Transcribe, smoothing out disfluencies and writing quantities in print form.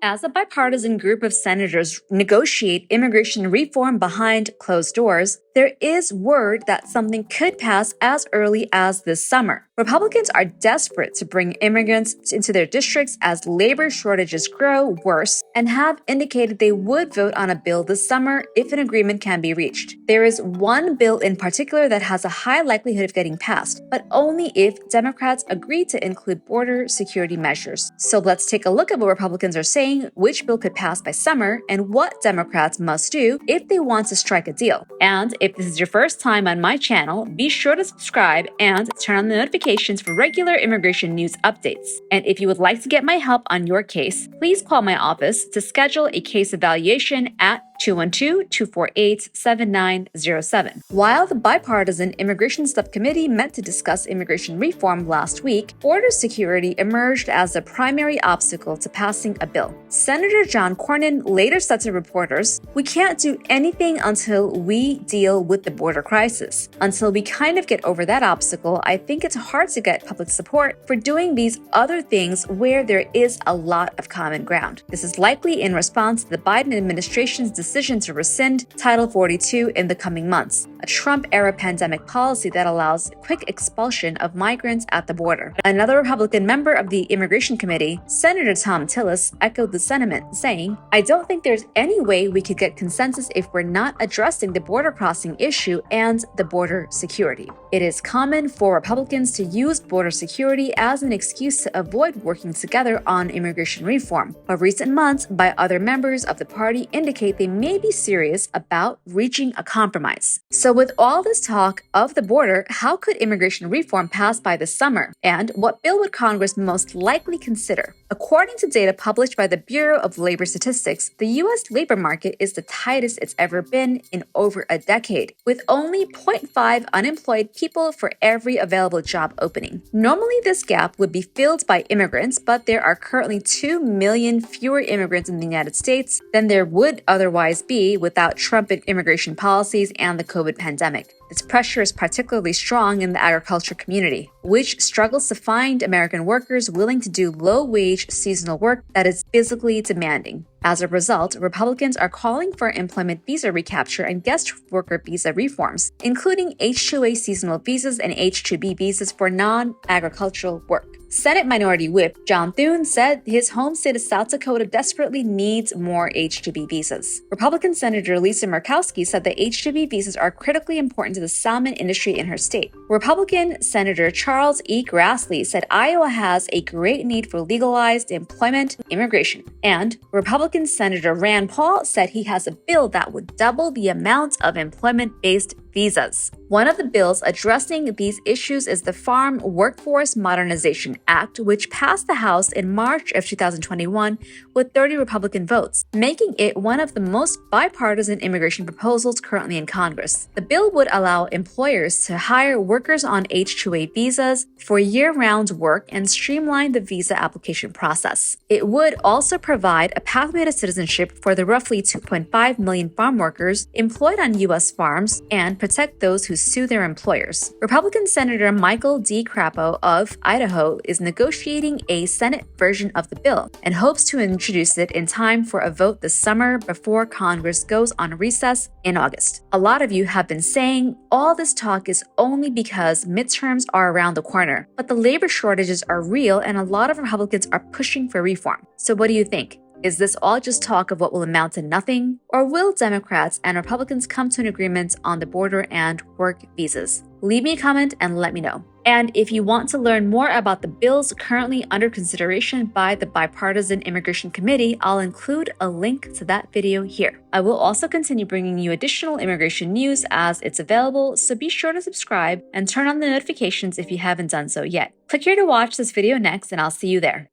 As a bipartisan group of senators negotiate immigration reform behind closed doors, there is word that something could pass as early as this summer. Republicans are desperate to bring immigrants into their districts as labor shortages grow worse and have indicated they would vote on a bill this summer if an agreement can be reached. There is one bill in particular that has a high likelihood of getting passed, but only if Democrats agree to include border security measures. So let's take a look at what Republicans are saying, which bill could pass by summer, and what Democrats must do if they want to strike a deal. And if this is your first time on my channel, be sure to subscribe and turn on the notifications for regular immigration news updates. And if you would like to get my help on your case, please call my office to schedule a case evaluation at 212-248-7907. While the bipartisan immigration subcommittee met to discuss immigration reform last week, border security emerged as the primary obstacle to passing a bill. Senator John Cornyn later said to reporters, "We can't do anything until we deal with the border crisis. Until we kind of get over that obstacle, I think it's hard to get public support for doing these other things where there is a lot of common ground." This is likely in response to the Biden administration's decision to rescind Title 42 in the coming months, a Trump-era pandemic policy that allows quick expulsion of migrants at the border. Another Republican member of the Immigration Committee, Senator Tom Tillis, echoed the sentiment, saying, "I don't think there's any way we could get consensus if we're not addressing the border crossing issue and the border security. It is common for Republicans to use border security as an excuse to avoid working together on immigration reform, but recent months by other members of the party indicate they may be serious about reaching a compromise." So with all this talk of the border, how could immigration reform pass by this summer? And what bill would Congress most likely consider? According to data published by the Bureau of Labor Statistics, the U.S. labor market is the tightest it's ever been in over a decade, with only 0.5 unemployed people for every available job opening. Normally, this gap would be filled by immigrants, but there are currently 2 million fewer immigrants in the United States than there would otherwise be without Trump immigration policies and the COVID pandemic. This pressure is particularly strong in the agriculture community, which struggles to find American workers willing to do low-wage seasonal work that is physically demanding. As a result, Republicans are calling for employment visa recapture and guest worker visa reforms, including H-2A seasonal visas and H-2B visas for non-agricultural work. Senate Minority Whip John Thune said his home state of South Dakota desperately needs more H-2B visas. Republican Senator Lisa Murkowski said that H-2B visas are critically important to the salmon industry in her state. Republican Senator Charles E. Grassley said Iowa has a great need for legalized employment immigration. And Republican Senator Rand Paul said he has a bill that would double the amount of employment-based visas. One of the bills addressing these issues is the Farm Workforce Modernization Act, which passed the House in March of 2021 with 30 Republican votes, making it one of the most bipartisan immigration proposals currently in Congress. The bill would allow employers to hire workers on H-2A visas for year-round work and streamline the visa application process. It would also provide a pathway to citizenship for the roughly 2.5 million farm workers employed on U.S. farms and protect those who sue their employers. Republican Senator Michael D. Crapo of Idaho is negotiating a Senate version of the bill and hopes to introduce it in time for a vote this summer before Congress goes on recess in August. A lot of you have been saying all this talk is only because midterms are around the corner, but the labor shortages are real and a lot of Republicans are pushing for reform. So what do you think? Is this all just talk of what will amount to nothing? Or will Democrats and Republicans come to an agreement on the border and work visas? Leave me a comment and let me know. And if you want to learn more about the bills currently under consideration by the Bipartisan Immigration Committee, I'll include a link to that video here. I will also continue bringing you additional immigration news as it's available, so be sure to subscribe and turn on the notifications if you haven't done so yet. Click here to watch this video next, and I'll see you there.